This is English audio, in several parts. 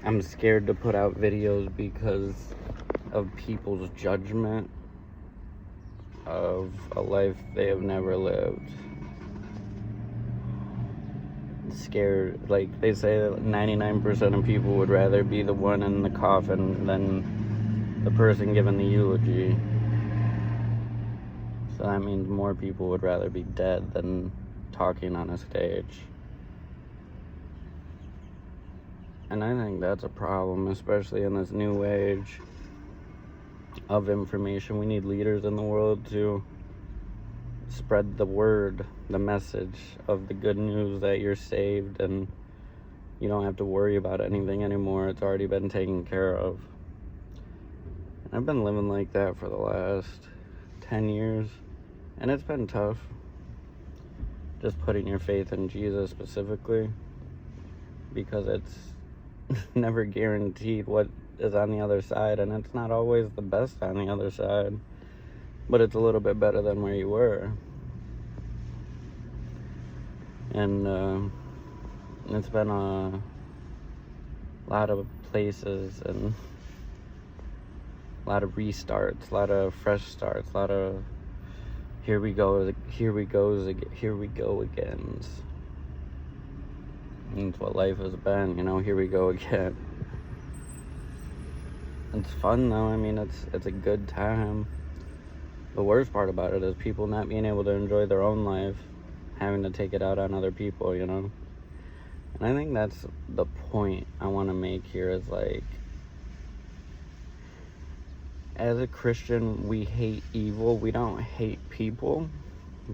I'm scared to put out videos because of people's judgment of a life they have never lived. Scared, like they say that 99% of people would rather be the one in the coffin than the person giving the eulogy. So that means more people would rather be dead than talking on a stage. And I think that's a problem, especially in this new age of information. We need leaders in the world to spread the word, the message of the good news that you're saved and you don't have to worry about anything anymore. It's already been taken care of. And I've been living like that for the last 10 years, and it's been tough. Just putting your faith in Jesus specifically, because it's never guaranteed what is on the other side, and it's not always the best on the other side, but it's a little bit better than where you were. And it's been a lot of places and a lot of restarts, a lot of fresh starts, a lot of here we go again. That's what life has been, here we go again. It's fun though. I mean, it's a good time. The worst part about it is people not being able to enjoy their own life, having to take it out on other people, And I think that's the point I want to make here is like, as a Christian, we hate evil. We don't hate people.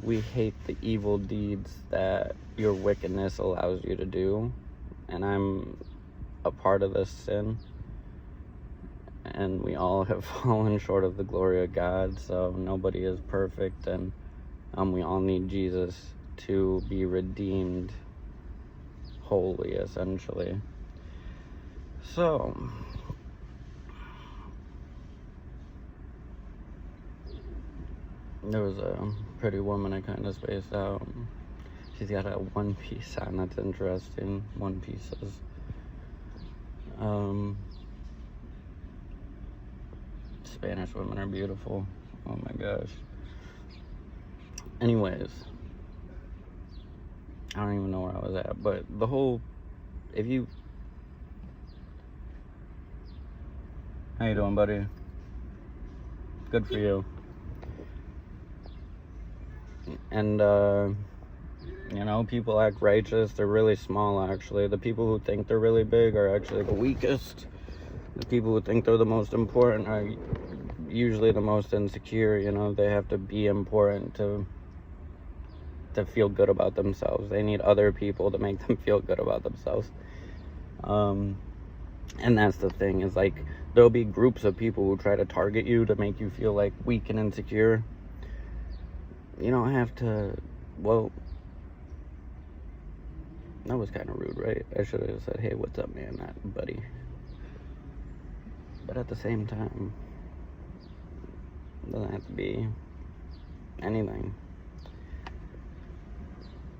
We hate the evil deeds that your wickedness allows you to do. And I'm a part of this sin. And we all have fallen short of the glory of God. So nobody is perfect. And we all need Jesus to be redeemed wholly, essentially. So there was a pretty woman I kind of spaced out. She's got a one piece on. That's interesting. One pieces. Spanish women are beautiful. Oh my gosh. Anyways, I don't even know where I was at, but the whole, how you doing, buddy? Good for you. And people act righteous. They're really small, actually. The people who think they're really big are actually the weakest. The people who think they're the most important are usually the most insecure. They have to be important to feel good about themselves. They need other people to make them feel good about themselves. And that's the thing, is like, there'll be groups of people who try to target you to make you feel like weak and insecure. You don't have to, well, that was kind of rude, right? I should have said, hey, what's up, man, not buddy. But at the same time, it doesn't have to be anything.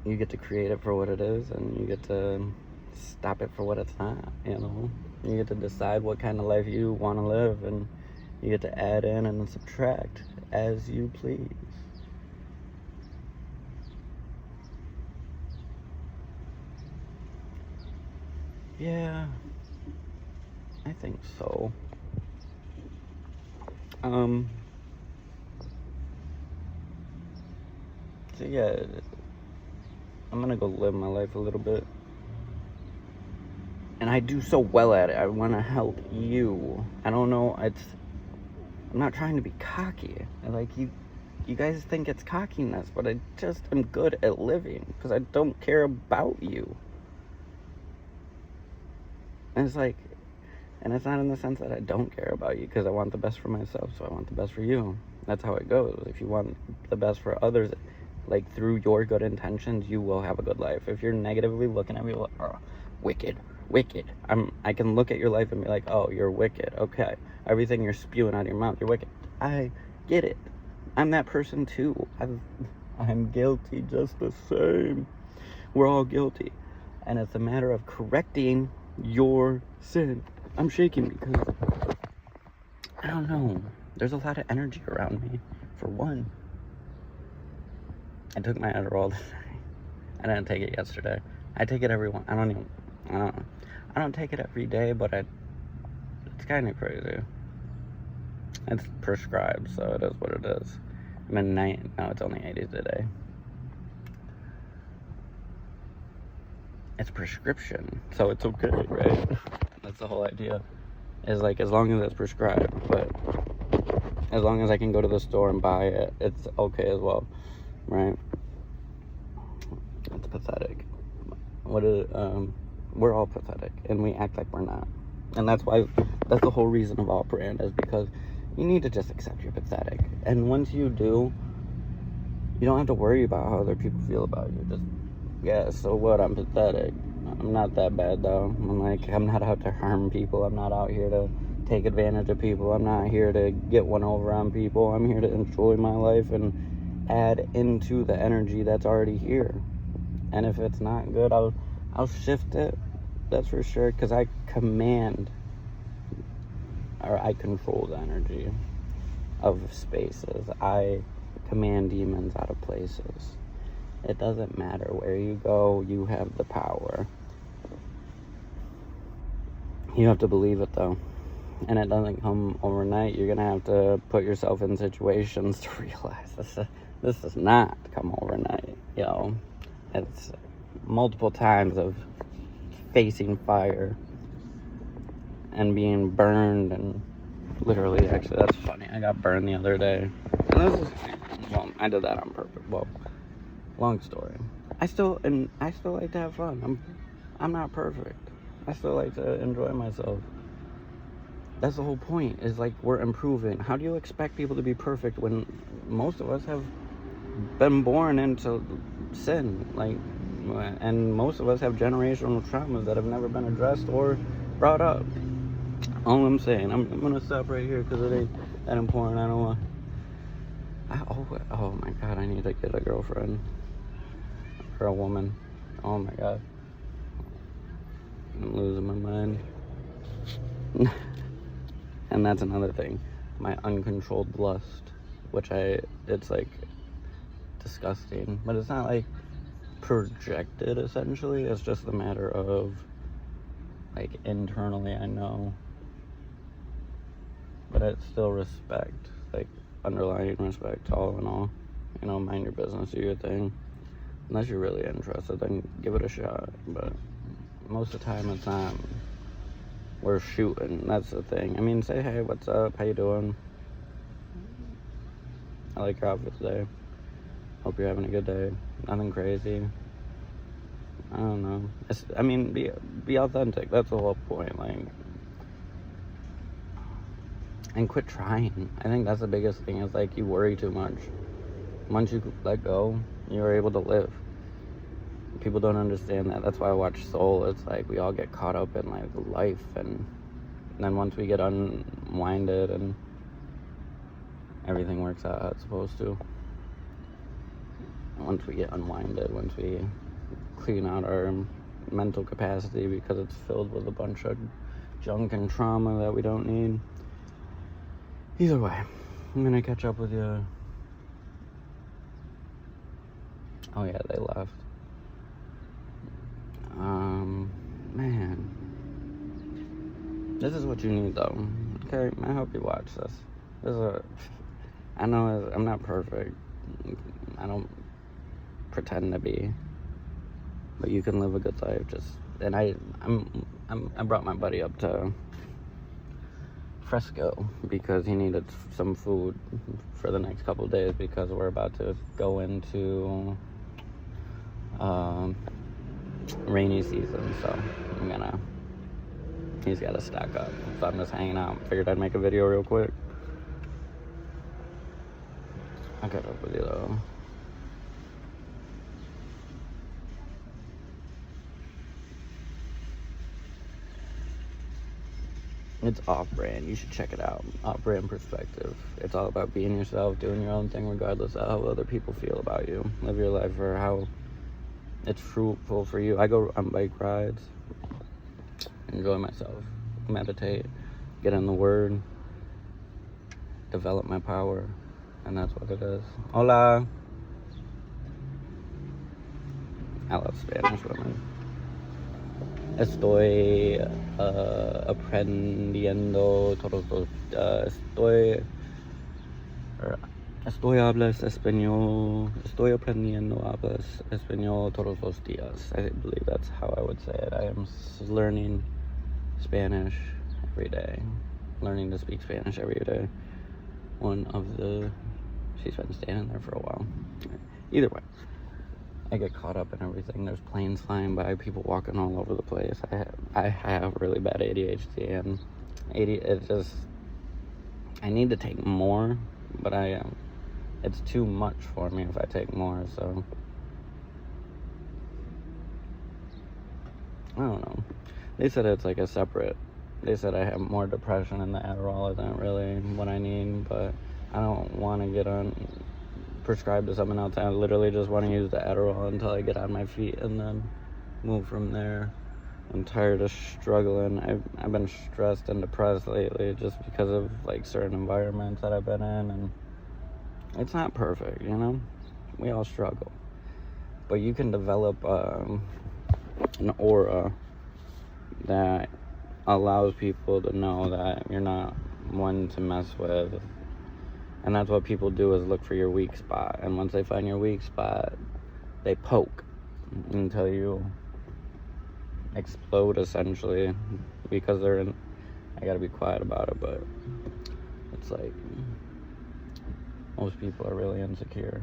You get to create it for what it is, and you get to stop it for what it's not, You get to decide what kind of life you want to live, and you get to add in and subtract as you please. Yeah, I think so. So yeah, I'm gonna go live my life a little bit. And I do so well at it. I want to help you. I don't know, I'm not trying to be cocky. You guys think it's cockiness, but I just am good at living because I don't care about you. And it's like, and it's not in the sense that I don't care about you, because I want the best for myself, so I want the best for you. That's how it goes. If you want the best for others, like through your good intentions, you will have a good life. If you're negatively looking at me like, oh, wicked, I can look at your life and be like, oh, you're wicked. Okay, everything you're spewing out of your mouth, you're wicked. I get it. I'm that person too. I'm guilty just the same. We're all guilty. And it's a matter of correcting your sin. I'm shaking because, I don't know, there's a lot of energy around me, for one. I took my Adderall today. I didn't take it yesterday. I take it every one. I don't take it every day, but it's kind of crazy. It's prescribed, so it is what it is. I'm in now it's only 80s a day. It's prescription, so it's okay, right? That's the whole idea. Is like, as long as it's prescribed, but as long as I can go to the store and buy it, it's okay as well, right? It's pathetic. We're all pathetic, and we act like we're not. And that's the whole reason of Off-Brand, is because you need to just accept you're pathetic. And once you do, you don't have to worry about how other people feel about you. Just, yeah, so what? I'm pathetic. I'm not that bad, though. I'm not out to harm people. I'm not out here to take advantage of people. I'm not here to get one over on people. I'm here to enjoy my life and add into the energy that's already here. And if it's not good, I'll shift it. That's for sure, because I control the energy of spaces. I command demons out of places. It doesn't matter where you go, you have the power. You have to believe it, though. And it doesn't come overnight. You're gonna have to put yourself in situations to realize this does not come overnight. It's multiple times of facing fire and being burned, and literally, actually, that's funny. I got burned the other day. And I did that on purpose. Well, long story. I still like to have fun. I'm not perfect. I still like to enjoy myself. That's the whole point, is like, we're improving. How do you expect people to be perfect when most of us have been born into sin? And most of us have generational traumas that have never been addressed or brought up. All I'm saying, I'm gonna stop right here because it ain't that important. I don't want. Oh my God, I need to get a girlfriend or a woman. Oh my God, I'm losing my mind. And that's another thing, my uncontrolled lust, which it's like disgusting, but it's not like projected, essentially. It's just a matter of, like, internally I know, but it's still respect, like underlying respect, all in all. Mind your business, do your thing. Unless you're really interested, then give it a shot. But most of the time it's not. We're shooting, that's the thing. I mean, say, hey, what's up, how you doing? I like your outfit today. Hope you're having a good day. Nothing crazy. I don't know. Be authentic. That's the whole point. And quit trying. I think that's the biggest thing, is like, you worry too much. Once you let go, you're able to live. People don't understand that. That's why I watch Soul. It's like, we all get caught up in, like, life, and then once we get unwinded and everything works out how it's supposed to. Once we get unwinded, once we clean out our mental capacity because it's filled with a bunch of junk and trauma that we don't need. Either way, I'm gonna catch up with you. Oh yeah, they left. Man, this is what you need, though. Okay, I hope you watch this. I know I'm not perfect. I don't pretend to be, but you can live a good life. I brought my buddy up to Fresco because he needed some food for the next couple of days, because we're about to go into rainy season, so he's got to stock up. So I'm just hanging out. Figured I'd make a video real quick. I'll catch up with you, though. It's Off-Brand. You should check it out. Off-Brand Perspective. It's all about being yourself, doing your own thing regardless of how other people feel about you. Live your life for how it's fruitful for you. I go on bike rides enjoy myself, meditate, get in the Word, develop my power, and that's what it is. Hola. I love Spanish women. Estoy aprendiendo todos los... Estoy hablas español. Estoy aprendiendo hablas español todos los días. I believe that's how I would say it. I am learning Spanish every day. Learning to speak Spanish every day. She's been standing there for a while. Either way, I get caught up in everything. There's planes flying by, people walking all over the place. I have really bad ADHD, and I need to take more, but it's too much for me if I take more, so I don't know. They said it's like they said I have more depression, and the Adderall isn't really what I need, but I don't want to get prescribed to something else. I literally just want to use the Adderall until I get on my feet and then move from there. I'm tired of struggling. I've been stressed and depressed lately just because of like certain environments that I've been in, and it's not perfect, you know? We all struggle. But you can develop an aura that allows people to know that you're not one to mess with. And that's what people do, is look for your weak spot. And once they find your weak spot, they poke until you explode, essentially, because I gotta be quiet about it, but it's like most people are really insecure.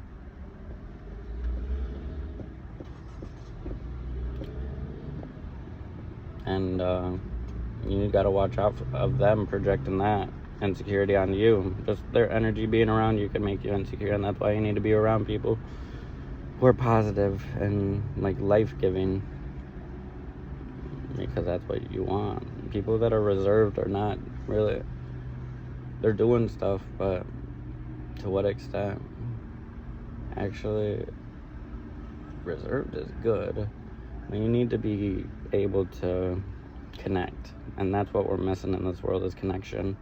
And you gotta watch out of them projecting that insecurity on you. Just their energy being around you can make you insecure, and that's why you need to be around people who are positive and like life-giving, because that's what you want. People that are reserved are not really, they're doing stuff, but to what extent? Actually, reserved is good. You need to be able to connect, and that's what we're missing in this world, is connection.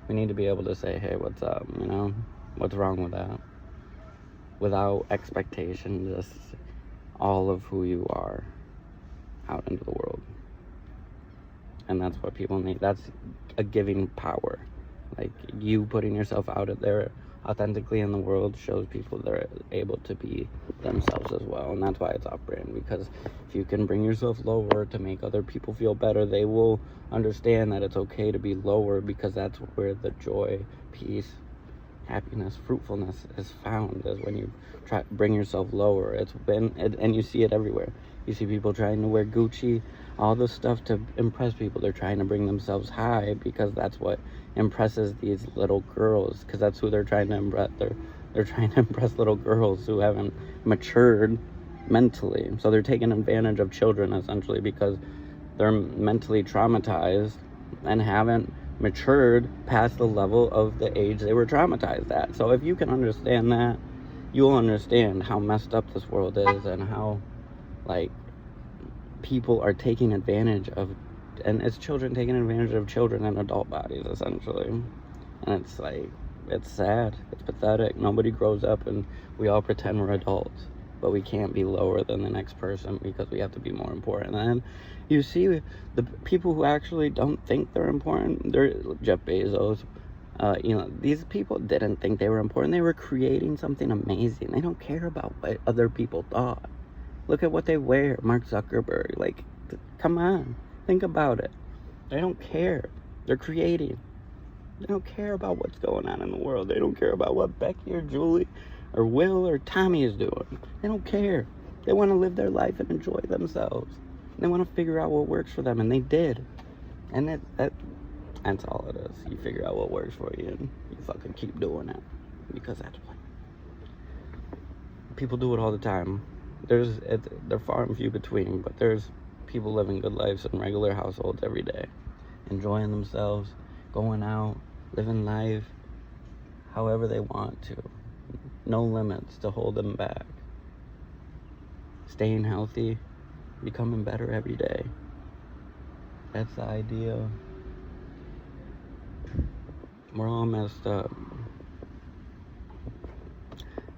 We need to be able to say, hey, what's up, you know? What's wrong with that? Without expectation, just all of who you are out into the world. And that's what people need. That's a giving power. Like, you putting yourself out there authentically in the world shows people they're able to be themselves as well. And that's why it's off-brand, because if you can bring yourself lower to make other people feel better, they will understand that it's okay to be lower, because that's where the joy, peace, happiness, fruitfulness is found, is when you try bring yourself lower. And you see it everywhere. You see people trying to wear Gucci, all this stuff to impress people. They're trying to bring themselves high, because that's what impresses these little girls, because that's who they're trying to impress. They're trying to impress little girls who haven't matured mentally. So they're taking advantage of children, essentially, because they're mentally traumatized and haven't matured past the level of the age they were traumatized at. So if you can understand that, you'll understand how messed up this world is, and how like people are taking advantage of, and it's children taking advantage of children in adult bodies, essentially. And it's like, it's sad, it's pathetic. Nobody grows up, and we all pretend we're adults, but we can't be lower than the next person, because we have to be more important. And you see the people who actually don't think they're important, they're Jeff Bezos, these people didn't think they were important. They were creating something amazing. They don't care about what other people thought. Look at what they wear. Mark Zuckerberg, like, come on, think about it. They don't care. They're creating. They don't care about what's going on in the world. They don't care about what Becky or Julie or Will or Tommy is doing. They don't care. They want to live their life and enjoy themselves. They want to figure out what works for them, and they did. And that's all it is. You figure out what works for you, and you fucking keep doing it, because that's what people do it all the time. They're far and few between, but there's people living good lives in regular households every day, enjoying themselves, going out, living life however they want to. No limits to hold them back. Staying healthy, becoming better every day. That's the idea. We're all messed up.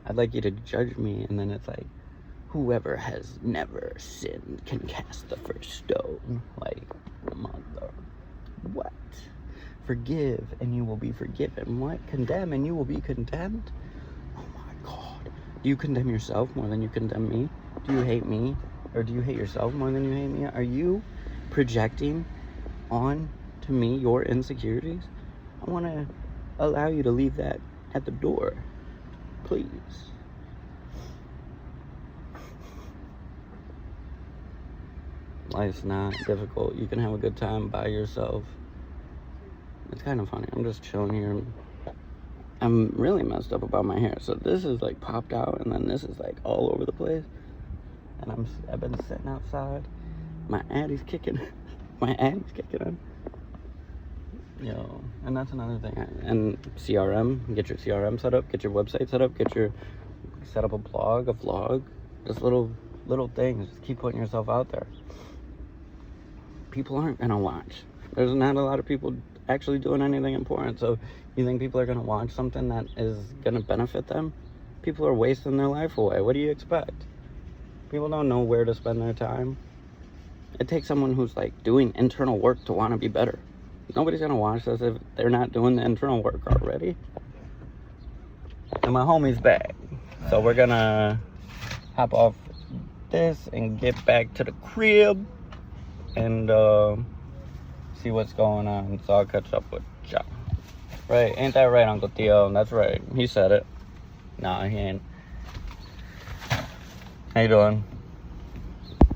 I'd like you to judge me, and then it's like, whoever has never sinned can cast the first stone. Like, mother. What? Forgive, and you will be forgiven. What? Condemn, and you will be condemned? Oh my God. Do you condemn yourself more than you condemn me? Do you hate me? Or do you hate yourself more than you hate me? Are you projecting on to me your insecurities? I want to allow you to leave that at the door. Please. Life's not difficult. You can have a good time by yourself. It's kind of funny. I'm just chilling here. I'm really messed up about my hair. So this is like popped out, and then this is like all over the place. And I've been sitting outside. My addy's kicking. My addy's kicking in. Yo, and that's another thing. And CRM, get your CRM set up, get your website set up, set up a blog, a vlog, just little things. Just keep putting yourself out there. People aren't gonna watch. There's not a lot of people actually doing anything important. So you think people are gonna watch something that is gonna benefit them? People are wasting their life away. What do you expect? People don't know where to spend their time. It takes someone who's like doing internal work to want to be better. Nobody's gonna watch this if they're not doing the internal work already. And my homie's back, so we're gonna hop off this and get back to the crib and see what's going on. So I'll catch up with y'all. Right? Ain't that right, Uncle Theo? That's right. He said it. Nah, he ain't. How you doing?